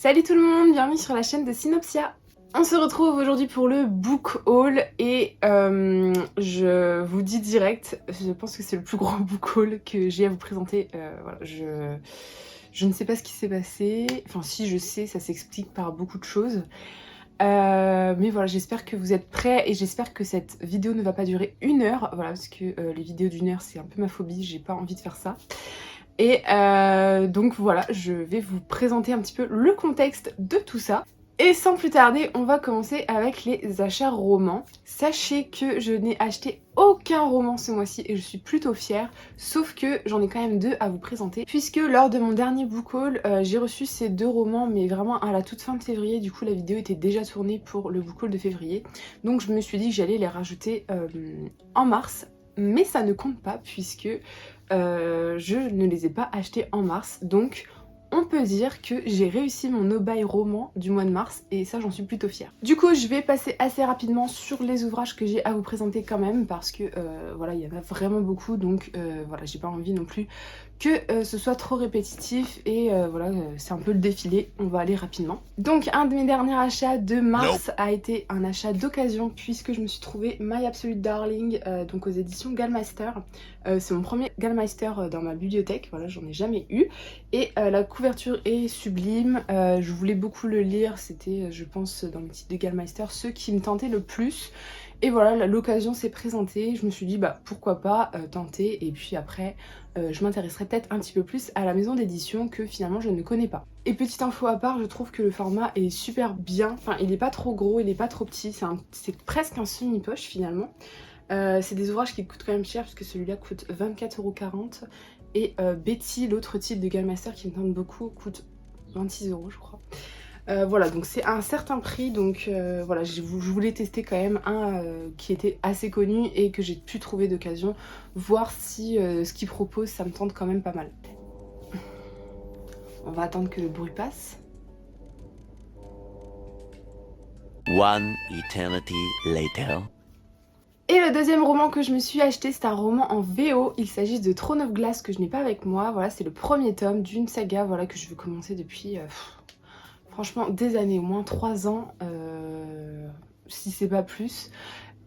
Salut tout le monde, bienvenue sur la chaîne de Synopsia. On se retrouve aujourd'hui pour le book haul et je vous dis direct, je pense que c'est le plus gros book haul que j'ai à vous présenter. Voilà, je ne sais pas ce qui s'est passé, enfin si je sais, ça s'explique par beaucoup de choses. Mais voilà, j'espère que vous êtes prêts et j'espère que cette vidéo ne va pas durer 1 heure. Voilà, parce que les vidéos d'1 heure c'est un peu ma phobie, j'ai pas envie de faire ça. Et donc voilà, je vais vous présenter un petit peu le contexte de tout ça. Et sans plus tarder, on va commencer avec les achats romans. Sachez que je n'ai acheté aucun roman ce mois-ci et je suis plutôt fière, sauf que j'en ai quand même 2 à vous présenter. Puisque lors de mon dernier book haul, j'ai reçu ces 2 romans, mais vraiment à la toute fin de février. Du coup, la vidéo était déjà tournée pour le book haul de février. Donc je me suis dit que j'allais les rajouter en mars. Mais ça ne compte pas puisque je ne les ai pas achetés en mars. Donc on peut dire que j'ai réussi mon no-buy roman du mois de mars et ça j'en suis plutôt fière. Du coup je vais passer assez rapidement sur les ouvrages que j'ai à vous présenter quand même parce que voilà, il y en a vraiment beaucoup, donc voilà, j'ai pas envie non plus que ce soit trop répétitif et voilà, c'est un peu le défilé, on va aller rapidement. Donc un de mes derniers achats de mars a été un achat d'occasion puisque je me suis trouvé My Absolute Darling donc aux éditions Gallmeister. C'est mon premier Gallmeister dans ma bibliothèque, voilà, j'en ai jamais eu et la couverture est sublime, je voulais beaucoup le lire, c'était je pense dans le titre de Gallmeister ceux qui me tentaient le plus. Et voilà, l'occasion s'est présentée, je me suis dit bah pourquoi pas tenter, et puis après je m'intéresserai peut-être un petit peu plus à la maison d'édition que finalement je ne connais pas. Et petite info à part, je trouve que le format est super bien, enfin il est pas trop gros, il est pas trop petit, c'est presque un semi-poche finalement. C'est des ouvrages qui coûtent quand même cher puisque celui-là coûte 24,40 € et Betty, l'autre titre de Gallmeister qui me tente beaucoup, coûte 26 € je crois. Voilà, donc c'est un certain prix, donc voilà, je voulais tester quand même un qui était assez connu et que j'ai pu trouver d'occasion, voir si ce qu'il propose ça me tente quand même pas mal. On va attendre que le bruit passe. One eternity later. Et le deuxième roman que je me suis acheté, c'est un roman en VO. Il s'agit de Throne of Glass que je n'ai pas avec moi. Voilà, c'est le premier tome d'une saga, voilà, que je veux commencer depuis franchement des années, au moins 3 ans, si c'est pas plus.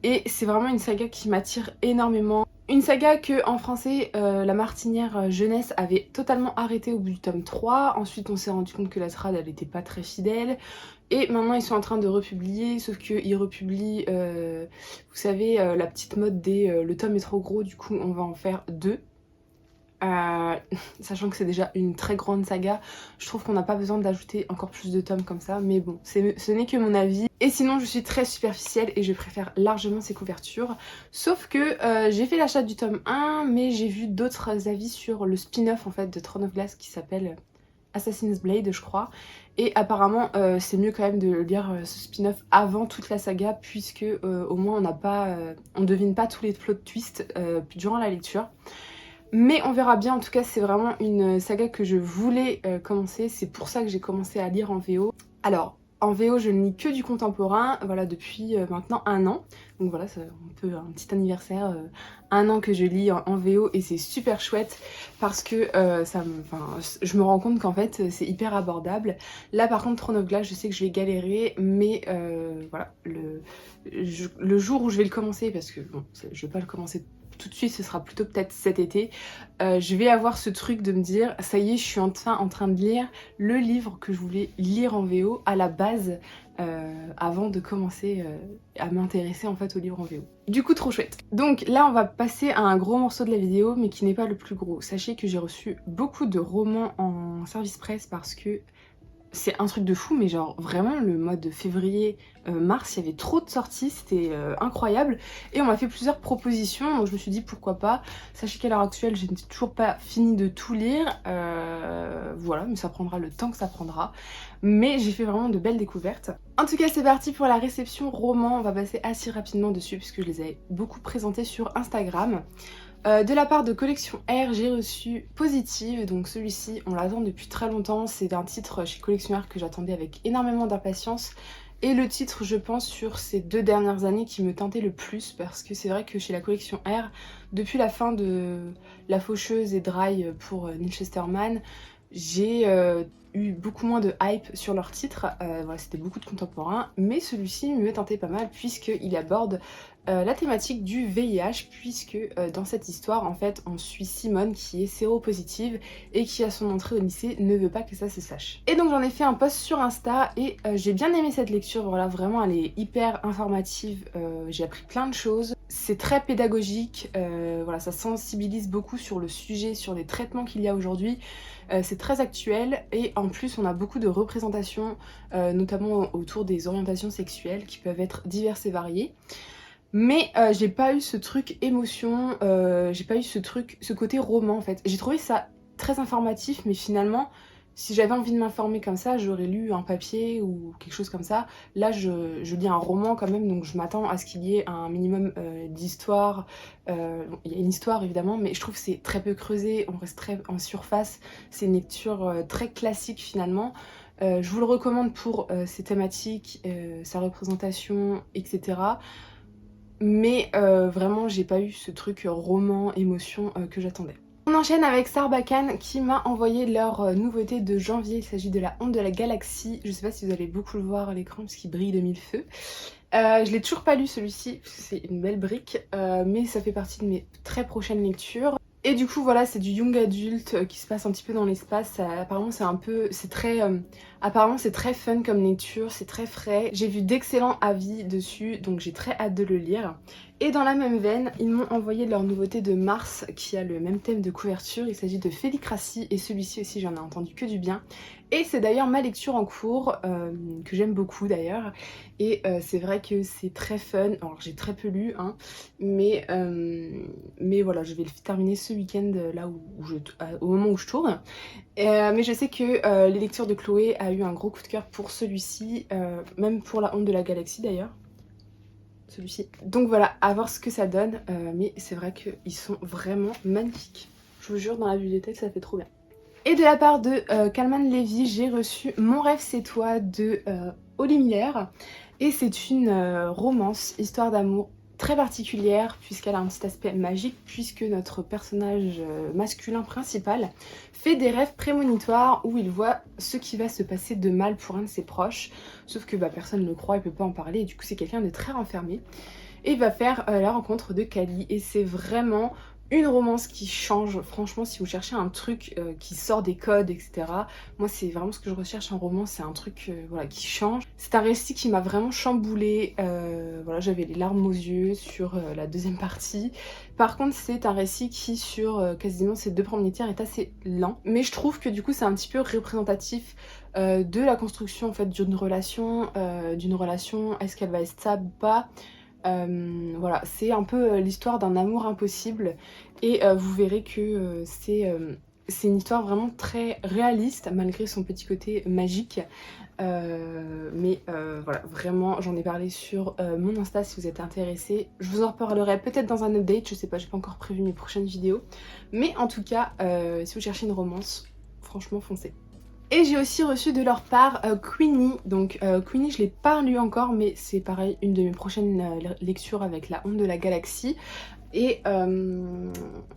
Et c'est vraiment une saga qui m'attire énormément. Une saga que en français, La Martinière Jeunesse avait totalement arrêté au bout du tome 3. Ensuite on s'est rendu compte que la trad elle était pas très fidèle. Et maintenant ils sont en train de republier, sauf qu'ils republient, vous savez, la petite mode des le tome est trop gros, du coup on va en faire 2. Sachant que c'est déjà une très grande saga, je trouve qu'on n'a pas besoin d'ajouter encore plus de tomes comme ça, mais bon, ce n'est que mon avis. Et sinon je suis très superficielle et je préfère largement ces couvertures, sauf que j'ai fait l'achat du tome 1, mais j'ai vu d'autres avis sur le spin-off en fait de Throne of Glass qui s'appelle Assassin's Blade je crois, et apparemment c'est mieux quand même de lire ce spin-off avant toute la saga puisque au moins on n'a pas, on devine pas tous les plot twists durant la lecture. Mais on verra bien, en tout cas c'est vraiment une saga que je voulais commencer, c'est pour ça que j'ai commencé à lire en VO. Alors en VO je ne lis que du contemporain, voilà, depuis maintenant 1 an, donc voilà, c'est un peu un petit anniversaire, 1 an que je lis en VO et c'est super chouette parce que je me rends compte qu'en fait c'est hyper abordable. Là par contre Throne of Glass je sais que je vais galérer, mais voilà, le jour où je vais le commencer, parce que bon, je vais pas le commencer tout de suite, ce sera plutôt peut-être cet été, je vais avoir ce truc de me dire ça y est, je suis enfin en train de lire le livre que je voulais lire en VO à la base avant de commencer à m'intéresser en fait au livre en VO. Du coup trop chouette. Donc là on va passer à un gros morceau de la vidéo mais qui n'est pas le plus gros. Sachez que j'ai reçu beaucoup de romans en service presse parce que c'est un truc de fou, mais genre vraiment le mois de février, mars, il y avait trop de sorties, c'était incroyable. Et on m'a fait plusieurs propositions, donc je me suis dit pourquoi pas. Sachez qu'à l'heure actuelle, je n'ai toujours pas fini de tout lire, voilà, mais ça prendra le temps que ça prendra. Mais j'ai fait vraiment de belles découvertes. En tout cas, c'est parti pour la réception roman, on va passer assez rapidement dessus puisque je les avais beaucoup présentés sur Instagram. De la part de Collection R, j'ai reçu Positive, donc celui-ci on l'attend depuis très longtemps, c'est un titre chez Collection R que j'attendais avec énormément d'impatience et le titre je pense sur ces 2 dernières années qui me tentait le plus parce que c'est vrai que chez la Collection R, depuis la fin de La Faucheuse et Dry pour Neil Chesterman, j'ai eu beaucoup moins de hype sur leur titre, voilà, c'était beaucoup de contemporain, mais celui-ci me tentait pas mal puisqu'il aborde la thématique du VIH, puisque dans cette histoire, en fait, on suit Simone qui est séropositive et qui, à son entrée au lycée, ne veut pas que ça se sache. Et donc j'en ai fait un post sur Insta et j'ai bien aimé cette lecture, voilà, vraiment elle est hyper informative, j'ai appris plein de choses. C'est très pédagogique, voilà, ça sensibilise beaucoup sur le sujet, sur les traitements qu'il y a aujourd'hui. C'est très actuel et en plus on a beaucoup de représentations, notamment autour des orientations sexuelles qui peuvent être diverses et variées. Mais j'ai pas eu ce truc émotion, j'ai pas eu ce côté roman en fait. J'ai trouvé ça très informatif, mais finalement, si j'avais envie de m'informer comme ça, j'aurais lu un papier ou quelque chose comme ça. Là, je lis un roman quand même, donc je m'attends à ce qu'il y ait un minimum d'histoire. Bon, il y a une histoire évidemment, mais je trouve que c'est très peu creusé, on reste très en surface. C'est une lecture très classique finalement. Je vous le recommande pour ses thématiques, sa représentation, etc. Mais vraiment j'ai pas eu ce truc roman, émotion que j'attendais. On enchaîne avec Sarbacane qui m'a envoyé leur nouveauté de janvier. Il s'agit de la Honte de la Galaxie. Je sais pas si vous allez beaucoup le voir à l'écran parce qu'il brille de mille feux. Je l'ai toujours pas lu celui-ci parce que c'est une belle brique, mais ça fait partie de mes très prochaines lectures. Et du coup voilà, c'est du young adulte qui se passe un petit peu dans l'espace. Apparemment c'est très fun comme lecture, c'est très frais. J'ai vu d'excellents avis dessus, donc j'ai très hâte de le lire. Et dans la même veine, ils m'ont envoyé leur nouveauté de mars qui a le même thème de couverture. Il s'agit de Félicratie et celui-ci aussi j'en ai entendu que du bien. Et c'est d'ailleurs ma lecture en cours, que j'aime beaucoup d'ailleurs. Et c'est vrai que c'est très fun. Alors j'ai très peu lu, hein, mais voilà, je vais le terminer ce week-end là au moment où je tourne. Mais je sais que les lectures de Chloé a eu un gros coup de cœur pour celui-ci, même pour la Honte de la Galaxie d'ailleurs. Celui-ci. Donc voilà, à voir ce que ça donne, mais c'est vrai qu'ils sont vraiment magnifiques. Je vous jure, dans la bibliothèque, ça fait trop bien. Et de la part de Kalman Levy, j'ai reçu Mon rêve c'est toi de Holly Miller. Et c'est une romance, histoire d'amour très particulière puisqu'elle a un petit aspect magique, puisque notre personnage masculin principal fait des rêves prémonitoires où il voit ce qui va se passer de mal pour un de ses proches, sauf que personne ne le croit, il peut pas en parler et du coup c'est quelqu'un de très renfermé. Et il va faire la rencontre de Kali et c'est vraiment une romance qui change. Franchement, si vous cherchez un truc qui sort des codes, etc. Moi, c'est vraiment ce que je recherche en romance, c'est un truc voilà, qui change. C'est un récit qui m'a vraiment chamboulée. Voilà, j'avais les larmes aux yeux sur la deuxième partie. Par contre, c'est un récit qui, sur quasiment ces deux premiers tiers, est assez lent. Mais je trouve que du coup, c'est un petit peu représentatif de la construction en fait d'une relation. Est-ce qu'elle va être stable ou pas? Voilà, c'est un peu l'histoire d'un amour impossible et vous verrez que c'est une histoire vraiment très réaliste malgré son petit côté magique. Mais voilà, vraiment j'en ai parlé sur mon Insta si vous êtes intéressés. Je vous en reparlerai peut-être dans un update, je sais pas, j'ai pas encore prévu mes prochaines vidéos. Mais en tout cas, si vous cherchez une romance, franchement foncez. Et j'ai aussi reçu de leur part Queenie. Donc Queenie, je l'ai pas lu encore, mais c'est pareil, une de mes prochaines lectures avec la Honte de la Galaxie. Et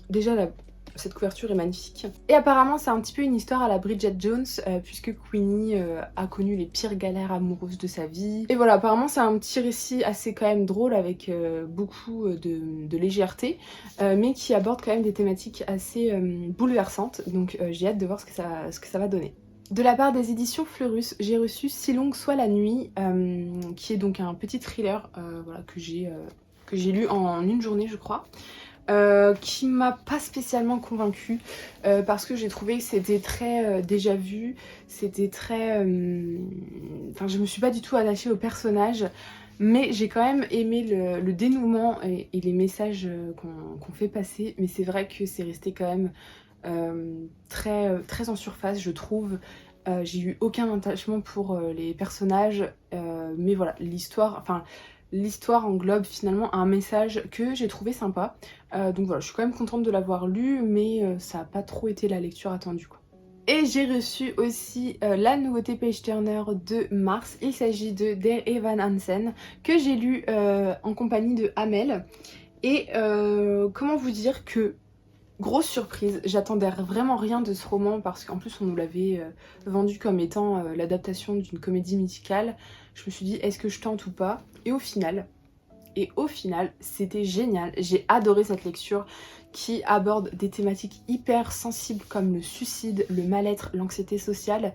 déjà cette couverture est magnifique. Et apparemment c'est un petit peu une histoire à la Bridget Jones, puisque Queenie a connu les pires galères amoureuses de sa vie. Et voilà, apparemment c'est un petit récit assez quand même drôle avec beaucoup de légèreté, mais qui aborde quand même des thématiques assez bouleversantes. Donc j'ai hâte de voir ce que ça va donner. De la part des éditions Fleurus, j'ai reçu Si longue soit la nuit, qui est donc un petit thriller voilà, que j'ai lu en une journée je crois, qui m'a pas spécialement convaincue parce que j'ai trouvé que c'était très déjà vu, c'était très... Enfin je me suis pas du tout attachée au personnage, mais j'ai quand même aimé le dénouement et les messages qu'on fait passer, mais c'est vrai que c'est resté quand même très en surface je trouve. J'ai eu aucun attachement pour les personnages, mais voilà, l'histoire englobe finalement un message que j'ai trouvé sympa. Donc voilà, je suis quand même contente de l'avoir lu, mais ça n'a pas trop été la lecture attendue quoi. Et j'ai reçu aussi la nouveauté Page Turner de mars. Il s'agit de Der Evan Hansen, que j'ai lu en compagnie de Amel. Et comment vous dire que Grosse surprise, j'attendais vraiment rien de ce roman parce qu'en plus on nous l'avait vendu comme étant l'adaptation d'une comédie musicale. Je me suis dit est-ce que je tente ou pas? Et au final, c'était génial. J'ai adoré cette lecture qui aborde des thématiques hyper sensibles comme le suicide, le mal-être, l'anxiété sociale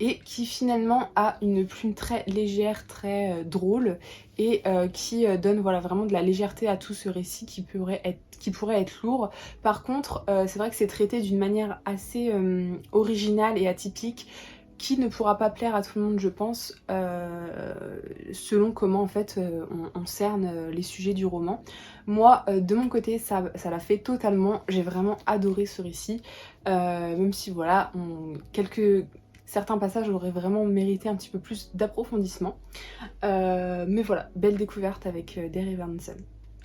et qui finalement a une plume très légère, très drôle et qui donne voilà, vraiment de la légèreté à tout ce récit qui pourrait être lourd. Par contre, c'est vrai que c'est traité d'une manière assez originale et atypique qui ne pourra pas plaire à tout le monde je pense, selon comment en fait on cerne les sujets du roman. Moi de mon côté ça l'a fait totalement, j'ai vraiment adoré ce récit, même si voilà, certains passages auraient vraiment mérité un petit peu plus d'approfondissement. Mais voilà, belle découverte avec Derry Evanson.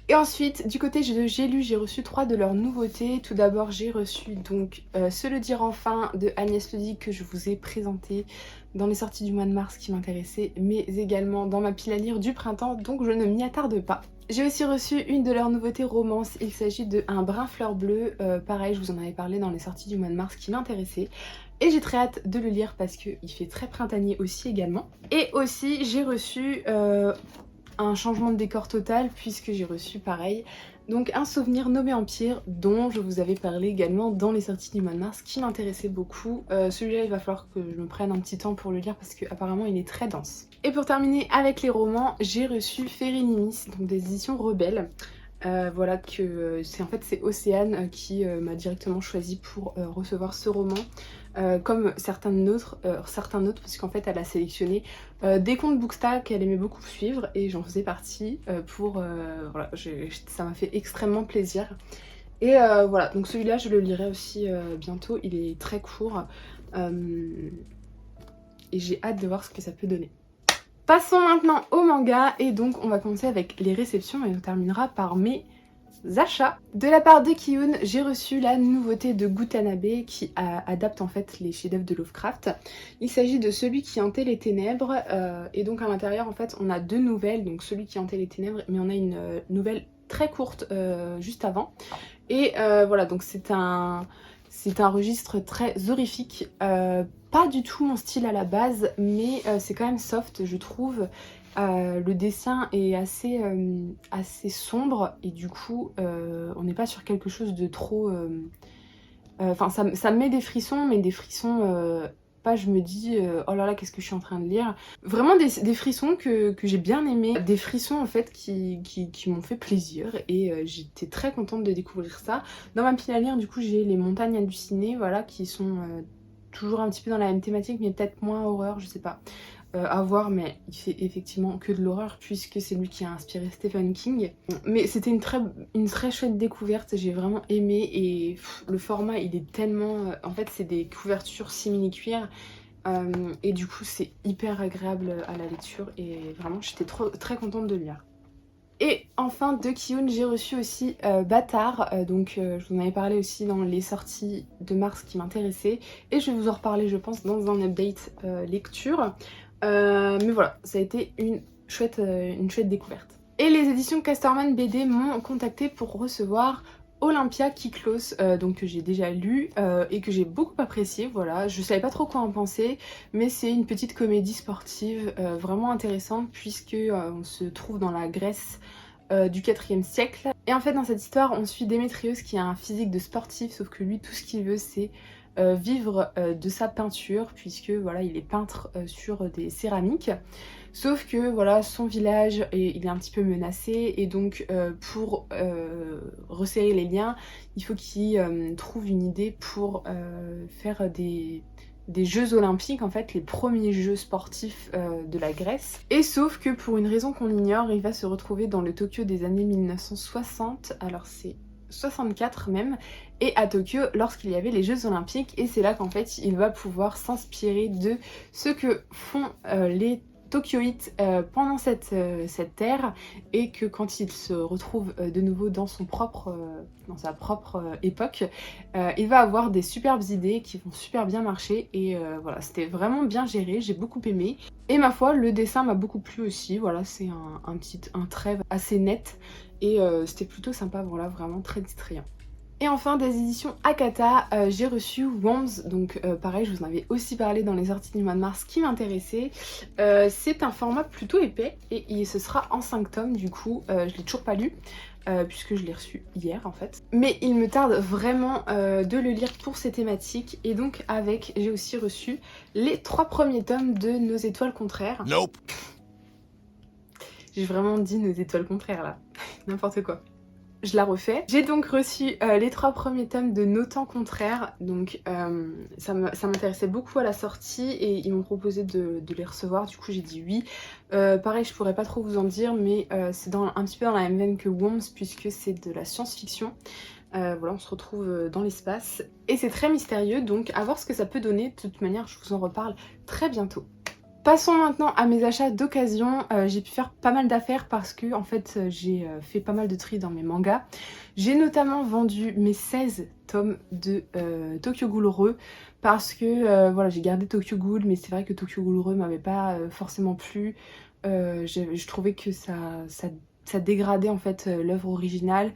Et ensuite, du côté de J'ai lu, j'ai reçu 3 de leurs nouveautés. Tout d'abord, j'ai reçu donc Se le dire enfin de Agnès Ledy que je vous ai présenté dans les sorties du mois de mars qui m'intéressaient, mais également dans ma pile à lire du printemps, donc je ne m'y attarde pas. J'ai aussi reçu une de leurs nouveautés romance, il s'agit de Un brin fleur bleue, pareil je vous en avais parlé dans les sorties du mois de mars qui m'intéressaient. Et j'ai très hâte de le lire parce qu'il fait très printanier aussi également. Et aussi j'ai reçu un changement de décor total puisque j'ai reçu pareil donc Un souvenir nommé Empire dont je vous avais parlé également dans les sorties du mois de mars qui m'intéressait beaucoup. Celui-là il va falloir que je me prenne un petit temps pour le lire parce qu'apparemment il est très dense. Et pour terminer avec les romans, j'ai reçu Férénimis, donc des éditions Rebelles. Voilà que c'est Océane qui m'a directement choisi pour recevoir ce roman. Comme certains autres, parce qu'en fait elle a sélectionné des comptes Booksta qu'elle aimait beaucoup suivre et j'en faisais partie voilà, ça m'a fait extrêmement plaisir. Et voilà, donc celui-là je le lirai aussi bientôt, il est très court et j'ai hâte de voir ce que ça peut donner. Passons maintenant au manga et donc on va commencer avec les réceptions et on terminera par mes achats. De la part de Kiyun, j'ai reçu la nouveauté de Gutanabe qui adapte en fait les chefs-d'œuvre de Lovecraft. Il s'agit de Celui qui hantait les ténèbres et donc à l'intérieur en fait on a 2 nouvelles, donc Celui qui hantait les ténèbres, mais on a une nouvelle très courte juste avant. Et voilà, donc c'est un registre très horrifique, pas du tout mon style à la base, mais c'est quand même soft je trouve. Le dessin est assez sombre et du coup on n'est pas sur quelque chose de trop... Enfin ça me met des frissons, mais des frissons... pas je me dis oh là là qu'est-ce que je suis en train de lire. Vraiment des frissons que j'ai bien aimés. Des frissons en fait qui m'ont fait plaisir et j'étais très contente de découvrir ça. Dans ma pile à lire du coup j'ai Les Montagnes hallucinées, voilà, qui sont toujours un petit peu dans la même thématique mais peut-être moins horreur, je sais pas. À voir, mais il fait effectivement que de l'horreur puisque c'est lui qui a inspiré Stephen King. Mais c'était une très chouette découverte, j'ai vraiment aimé et le format il est tellement... en fait c'est des couvertures simili-cuir et du coup c'est hyper agréable à la lecture et vraiment j'étais très contente de le lire. Et enfin de Kiyun j'ai reçu aussi Bâtard, donc je vous en avais parlé aussi dans les sorties de mars qui m'intéressaient et je vais vous en reparler je pense dans un update lecture. Mais voilà, ça a été une chouette découverte. Et les éditions Casterman BD m'ont contacté pour recevoir Olympia Kyklos, donc que j'ai déjà lu et que j'ai beaucoup apprécié, voilà. Je savais pas trop quoi en penser, mais c'est une petite comédie sportive vraiment intéressante puisque on se trouve dans la Grèce du 4e siècle. Et en fait dans cette histoire on suit Démétrios qui a un physique de sportif, sauf que lui tout ce qu'il veut c'est vivre de sa peinture puisque voilà il est peintre sur des céramiques, sauf que voilà son village il est un petit peu menacé et donc pour resserrer les liens il faut qu'il trouve une idée pour faire des Jeux olympiques, en fait les premiers jeux sportifs de la Grèce. Et sauf que pour une raison qu'on ignore il va se retrouver dans le Tokyo des années 1960, alors c'est 64 même, et à Tokyo lorsqu'il y avait les Jeux Olympiques et c'est là qu'en fait il va pouvoir s'inspirer de ce que font les Tokyoïtes pendant cette ère et que quand il se retrouve de nouveau dans sa propre époque, il va avoir des superbes idées qui vont super bien marcher et voilà c'était vraiment bien géré, j'ai beaucoup aimé et ma foi le dessin m'a beaucoup plu aussi, voilà c'est un trait assez net et c'était plutôt sympa, voilà vraiment très distrayant. Et enfin des éditions Akata, j'ai reçu Worms, donc pareil je vous en avais aussi parlé dans les sorties du mois de mars qui m'intéressaient. C'est un format plutôt épais et ce sera en 5 tomes du coup, je l'ai toujours pas lu. Puisque je l'ai reçu hier en fait. Mais il me tarde vraiment de le lire pour ces thématiques et donc avec j'ai aussi reçu les 3 premiers tomes de Nos étoiles contraires. Nope. J'ai vraiment dit Nos étoiles contraires là, n'importe quoi. Je la refais. J'ai donc reçu les 3 premiers tomes de Nos temps contraires, donc ça m'intéressait beaucoup à la sortie et ils m'ont proposé de les recevoir, du coup j'ai dit oui. Pareil, je pourrais pas trop vous en dire, mais c'est un petit peu dans la même veine que Worms puisque c'est de la science-fiction. Voilà, on se retrouve dans l'espace et c'est très mystérieux, donc à voir ce que ça peut donner. De toute manière, je vous en reparle très bientôt. Passons maintenant à mes achats d'occasion. J'ai pu faire pas mal d'affaires parce que en fait j'ai fait pas mal de tri dans mes mangas. J'ai notamment vendu mes 16 tomes de Tokyo Ghoul Re parce que voilà, j'ai gardé Tokyo Ghoul, mais c'est vrai que Tokyo Ghoul Re m'avait pas forcément plu. Je trouvais que ça dégradait en fait l'œuvre originale.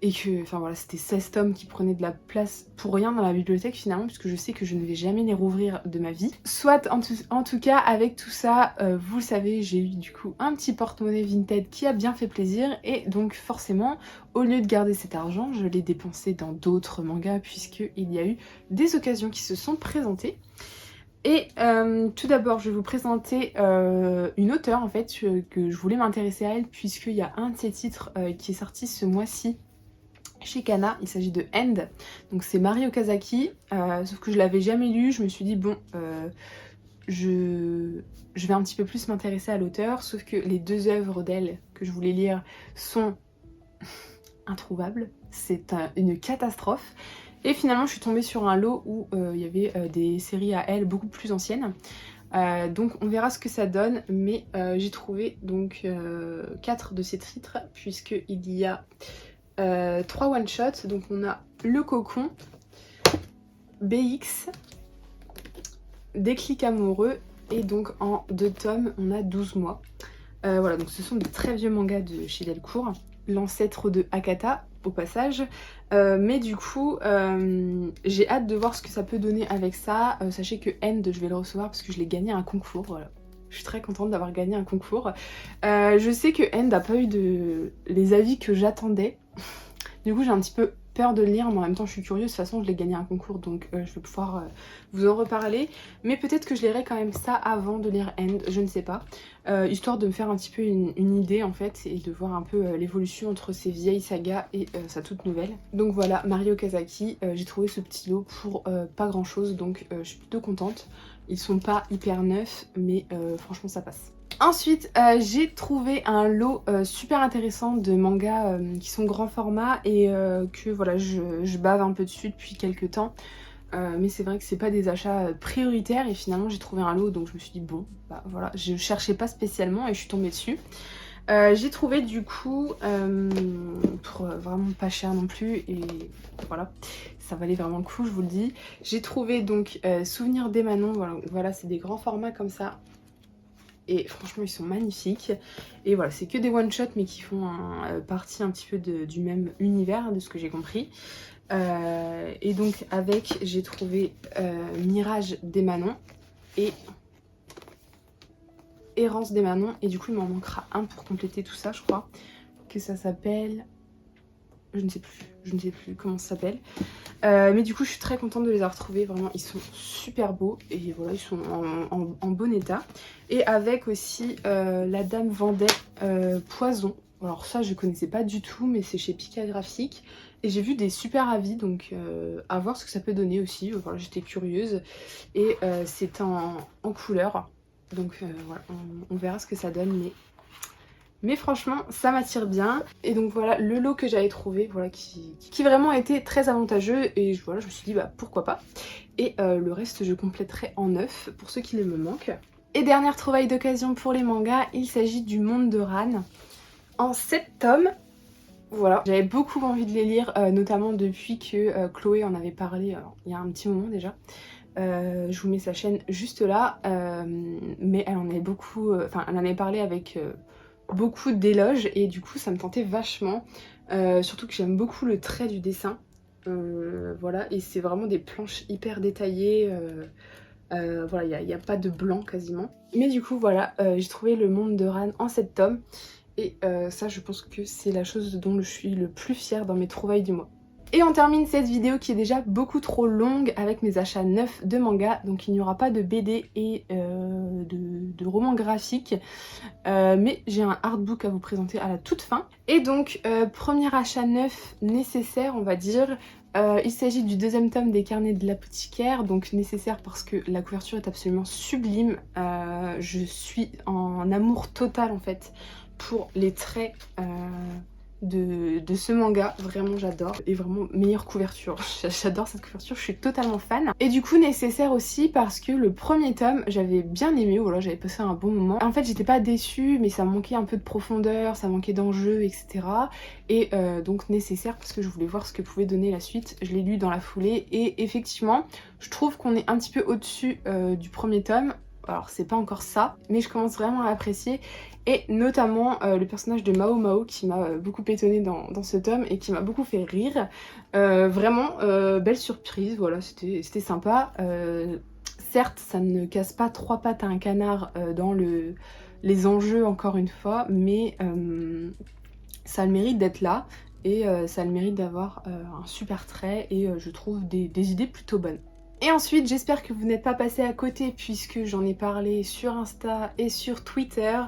Et que, enfin voilà, c'était 16 tomes qui prenaient de la place pour rien dans la bibliothèque finalement, puisque je sais que je ne vais jamais les rouvrir de ma vie. Soit, en tout cas, avec tout ça, vous le savez, j'ai eu du coup un petit porte-monnaie Vinted qui a bien fait plaisir, et donc forcément, au lieu de garder cet argent, je l'ai dépensé dans d'autres mangas, puisqu'il y a eu des occasions qui se sont présentées. Et tout d'abord, je vais vous présenter une auteure en fait, que je voulais m'intéresser à elle, puisqu'il y a un de ses titres qui est sorti ce mois-ci chez Kana. Il s'agit de End, donc c'est Mari Okazaki, sauf que je l'avais jamais lu. Je me suis dit bon, je vais un petit peu plus m'intéresser à l'auteur, sauf que les 2 œuvres d'elle que je voulais lire sont introuvables, c'est une catastrophe. Et finalement je suis tombée sur un lot où il y avait des séries à elle beaucoup plus anciennes. Donc on verra ce que ça donne, mais j'ai trouvé donc 4 de ces titres, puisqu'il y a 3 one-shots. Donc on a Le Cocon, BX, Déclic amoureux, et donc en 2 tomes on a 12 mois. Voilà, donc ce sont des très vieux mangas de chez Delcourt, l'ancêtre de Akata au passage. Mais du coup j'ai hâte de voir ce que ça peut donner avec ça. Sachez que End, je vais le recevoir parce que je l'ai gagné à un concours, voilà. Je suis très contente d'avoir gagné un concours. Je sais que End n'a pas eu les avis que j'attendais. Du coup j'ai un petit peu peur de le lire, mais en même temps je suis curieuse. De toute façon je l'ai gagné un concours, donc je vais pouvoir vous en reparler. Mais peut-être que je lirai quand même ça avant de lire End, je ne sais pas. Histoire de me faire un petit peu une idée en fait, et de voir un peu l'évolution entre ces vieilles sagas et sa toute nouvelle. Donc voilà, Mari Okazaki, j'ai trouvé ce petit lot pour pas grand chose, donc je suis plutôt contente. Ils sont pas hyper neufs, mais franchement ça passe. Ensuite, j'ai trouvé un lot super intéressant de mangas qui sont grand format et que voilà, je bave un peu dessus depuis quelques temps. Mais c'est vrai que c'est pas des achats prioritaires, et finalement j'ai trouvé un lot, donc je me suis dit bon, bah voilà, je cherchais pas spécialement et je suis tombée dessus. J'ai trouvé du coup, pour vraiment pas cher non plus, et voilà, ça valait vraiment le coup, je vous le dis. J'ai trouvé donc Souvenir des Manons, voilà, c'est des grands formats comme ça. Et franchement ils sont magnifiques. Et voilà, c'est que des one shot mais qui font partie un petit peu du même univers, de ce que j'ai compris. Et donc avec, j'ai trouvé Mirage des Manons et Errance des Manons. Et du coup il m'en manquera un pour compléter tout ça, je crois. Que ça s'appelle... je ne sais plus comment ça s'appelle. Mais du coup je suis très contente de les avoir retrouvés, vraiment ils sont super beaux, et voilà, ils sont en bon état. Et avec aussi La Dame Vendée Poison. Alors ça je connaissais pas du tout, mais c'est chez Pika Graphique et j'ai vu des super avis, donc à voir ce que ça peut donner aussi. Voilà, j'étais curieuse, et c'est en couleur, donc voilà, on verra ce que ça donne, mais franchement ça m'attire bien. Et donc voilà le lot que j'avais trouvé, voilà, qui vraiment était très avantageux, et voilà, je me suis dit bah pourquoi pas. Et le reste je compléterai en neuf pour ceux qui me manquent. Et dernière trouvaille d'occasion pour les mangas, il s'agit du Monde de Ran en 7 tomes. Voilà, j'avais beaucoup envie de les lire, notamment depuis que Chloé en avait parlé il y a un petit moment déjà. Je vous mets sa chaîne juste là, mais elle en avait beaucoup, elle en avait parlé avec beaucoup d'éloges, et du coup ça me tentait vachement, surtout que j'aime beaucoup le trait du dessin. Voilà, et c'est vraiment des planches hyper détaillées. Voilà, il n'y a pas de blanc quasiment. Mais du coup, voilà, j'ai trouvé Le Monde de Ran en 7 tomes. Et ça, je pense que c'est la chose dont je suis le plus fière dans mes trouvailles du mois. Et on termine cette vidéo qui est déjà beaucoup trop longue avec mes achats neufs de manga. Donc il n'y aura pas de BD et de romans graphiques. Mais j'ai un artbook à vous présenter à la toute fin. Et donc, premier achat neuf nécessaire, on va dire. Il s'agit du 2e tome des Carnets de l'apothicaire, donc nécessaire parce que la couverture est absolument sublime. Je suis en amour total en fait pour les traits de ce manga, vraiment j'adore, et vraiment meilleure couverture, j'adore cette couverture, je suis totalement fan. Et du coup nécessaire aussi parce que le premier tome j'avais bien aimé, voilà, j'avais passé un bon moment. En fait j'étais pas déçue, mais ça manquait un peu de profondeur, ça manquait d'enjeu, etc. Et donc nécessaire parce que je voulais voir ce que pouvait donner la suite. Je l'ai lu dans la foulée et effectivement je trouve qu'on est un petit peu au-dessus du premier tome. Alors c'est pas encore ça, mais je commence vraiment à apprécier, et notamment le personnage de Mao Mao qui m'a beaucoup étonnée dans ce tome et qui m'a beaucoup fait rire. Vraiment belle surprise, voilà, c'était sympa. Certes ça ne casse pas 3 pattes à un canard dans les enjeux encore une fois, mais ça a le mérite d'être là, et ça a le mérite d'avoir un super trait, et je trouve des idées plutôt bonnes. Et ensuite, j'espère que vous n'êtes pas passé à côté puisque j'en ai parlé sur Insta et sur Twitter,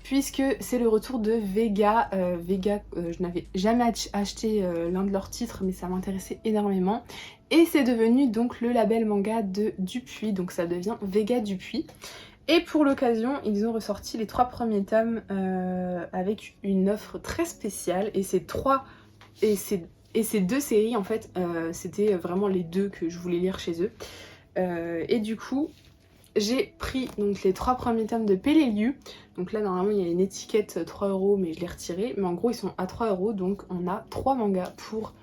puisque c'est le retour de Vega. Vega, je n'avais jamais acheté l'un de leurs titres, mais ça m'intéressait énormément. Et c'est devenu donc le label manga de Dupuis, donc ça devient Vega Dupuis. Et pour l'occasion, ils ont ressorti les 3 premiers tomes avec une offre très spéciale, et ces 2 séries en fait, c'était vraiment les 2 que je voulais lire chez eux. Et du coup, j'ai pris donc les 3 premiers tomes de Peleliu. Donc là normalement il y a une étiquette 3 €, mais je l'ai retirée. Mais en gros ils sont à 3 €, donc on a 3 mangas pour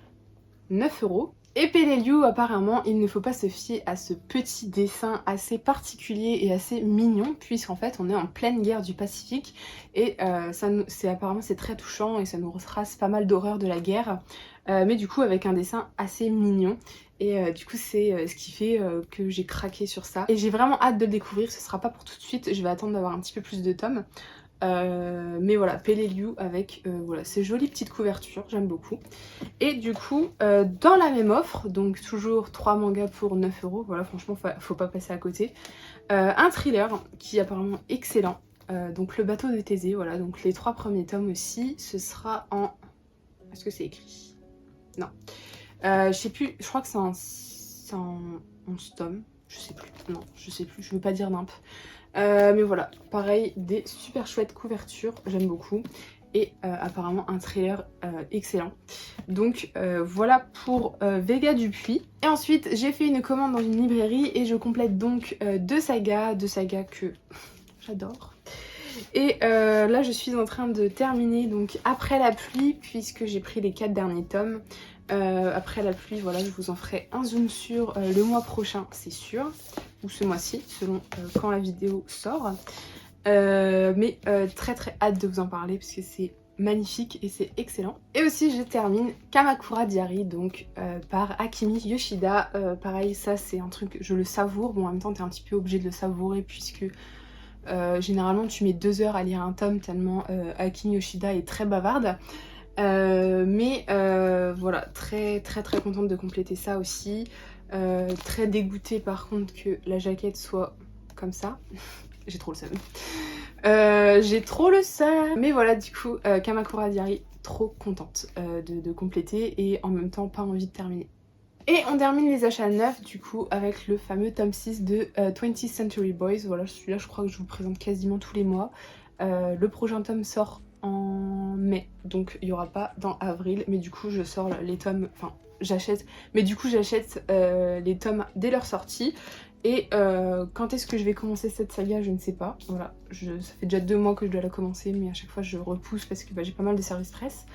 9 €. Et Peleliu, apparemment, il ne faut pas se fier à ce petit dessin assez particulier et assez mignon, puisqu'en fait on est en pleine guerre du Pacifique, et apparemment c'est très touchant et ça nous retrace pas mal d'horreurs de la guerre, mais du coup avec un dessin assez mignon. Et du coup c'est ce qui fait que j'ai craqué sur ça. Et j'ai vraiment hâte de le découvrir, ce sera pas pour tout de suite, je vais attendre d'avoir un petit peu plus de tomes. Mais voilà, Peleliu avec voilà, ces jolies petites couvertures, j'aime beaucoup. Et du coup, dans la même offre, donc toujours 3 mangas pour 9 €, voilà, franchement faut pas passer à côté. Un thriller qui est apparemment excellent, donc Le Bateau de Thésée, voilà, donc les 3 premiers tomes aussi, ce sera en... Est-ce que c'est écrit? Non. Je sais plus, je crois que c'est en 11 tomes, je sais plus, non, je sais plus, je veux pas dire nimp. Mais voilà, pareil, des super chouettes couvertures, j'aime beaucoup. Et apparemment un trailer excellent. Donc voilà pour Vega Dupuis. Et ensuite j'ai fait une commande dans une librairie et je complète donc 2 sagas que j'adore. Et là je suis en train de terminer donc Après la pluie, puisque j'ai pris les 4 derniers tomes. Après la pluie, voilà, je vous en ferai un zoom sur le mois prochain, c'est sûr, ou ce mois-ci, selon quand la vidéo sort. Mais très hâte de vous en parler parce que c'est magnifique et c'est excellent. Et aussi je termine Kamakura Diary, donc par Akimi Yoshida. Pareil, ça c'est un truc, je le savoure. Bon, en même temps t'es un petit peu obligé de le savourer puisque généralement tu mets 2 heures à lire un tome tellement Akimi Yoshida est très bavarde. Mais voilà, très contente de compléter ça aussi. Très dégoûtée par contre que la jaquette soit comme ça. J'ai trop le seum. J'ai trop le seum. Mais voilà, du coup, Kamakura Diary, trop contente de compléter, et en même temps pas envie de terminer. Et on termine les achats neufs du coup avec le fameux tome 6 de 20th Century Boys. Voilà, celui-là je crois que je vous présente quasiment tous les mois. Le prochain tome sort en mai, donc il n'y aura pas dans avril, mais du coup je sors les tomes, enfin j'achète, mais du coup j'achète les tomes dès leur sortie. Et quand est-ce que je vais commencer cette saga, je ne sais pas. Voilà, ça fait déjà 2 mois que je dois la commencer, mais à chaque fois je repousse parce que j'ai pas mal de service presse.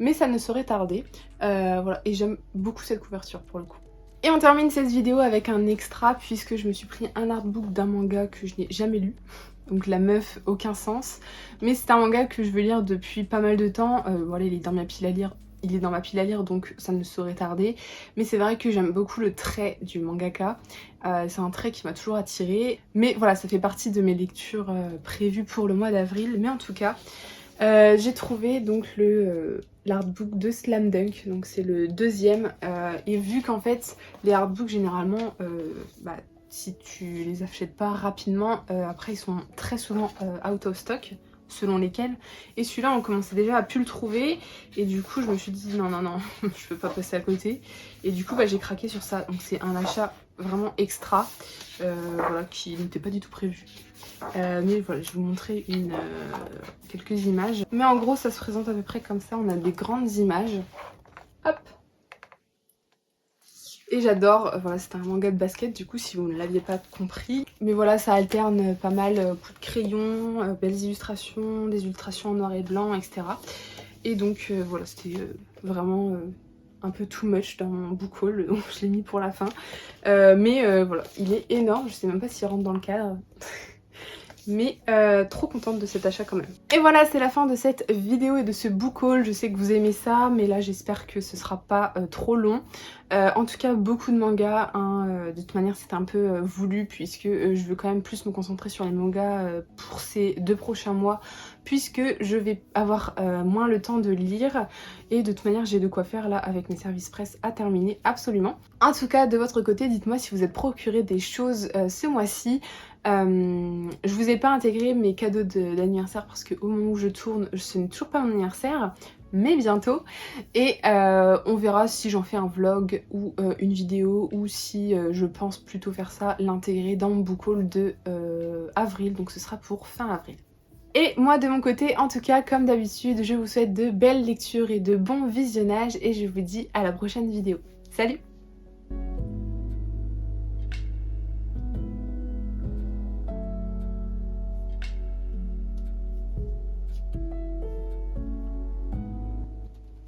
Mais ça ne saurait tarder. Voilà, et j'aime beaucoup cette couverture pour le coup. Et on termine cette vidéo avec un extra, puisque je me suis pris un artbook d'un manga que je n'ai jamais lu. Donc La Meuf, aucun sens. Mais c'est un manga que je veux lire depuis pas mal de temps. Voilà, il est dans ma pile à lire il est dans ma pile à lire donc ça ne saurait tarder. Mais c'est vrai que j'aime beaucoup le trait du mangaka. C'est un trait qui m'a toujours attirée. Mais voilà, ça fait partie de mes lectures prévues pour le mois d'avril. Mais en tout cas, j'ai trouvé donc l'artbook de Slam Dunk, donc c'est le deuxième. Et vu qu'en fait, les artbooks généralement, si tu les achètes pas rapidement, après ils sont très souvent out of stock, selon lesquels. Et celui-là, on commençait déjà à plus le trouver. Et du coup, je me suis dit non, je peux pas passer à côté. Et du coup, j'ai craqué sur ça. Donc c'est un achat vraiment extra, voilà, qui n'était pas du tout prévu. Mais voilà, je vais vous montrer quelques images. Mais en gros, ça se présente à peu près comme ça. On a des grandes images. Hop! Et j'adore, voilà, c'est un manga de basket du coup si vous ne l'aviez pas compris. Mais voilà, ça alterne pas mal coups de crayon, belles illustrations, des illustrations en noir et blanc, etc. Et donc voilà, c'était vraiment un peu too much dans mon book haul, donc je l'ai mis pour la fin. Mais voilà, il est énorme, je sais même pas s'il rentre dans le cadre. Mais trop contente de cet achat quand même. Et voilà, c'est la fin de cette vidéo et de ce book haul. Je sais que vous aimez ça, mais là j'espère que ce sera pas trop long. En tout cas, beaucoup de mangas, hein, de toute manière c'était un peu voulu puisque je veux quand même plus me concentrer sur les mangas pour ces 2 prochains mois, puisque je vais avoir moins le temps de lire et de toute manière j'ai de quoi faire là avec mes services presse à terminer absolument. En tout cas, de votre côté, dites-moi si vous êtes procuré des choses ce mois-ci. Je vous ai pas intégré mes cadeaux d'anniversaire parce qu'au moment où je tourne, ce n'est toujours pas mon anniversaire, mais bientôt. Et on verra si j'en fais un vlog ou une vidéo, ou si je pense plutôt faire ça, l'intégrer dans mon book haul de avril, donc ce sera pour fin avril. Et moi de mon côté, en tout cas, comme d'habitude, je vous souhaite de belles lectures et de bons visionnages et je vous dis à la prochaine vidéo. Salut!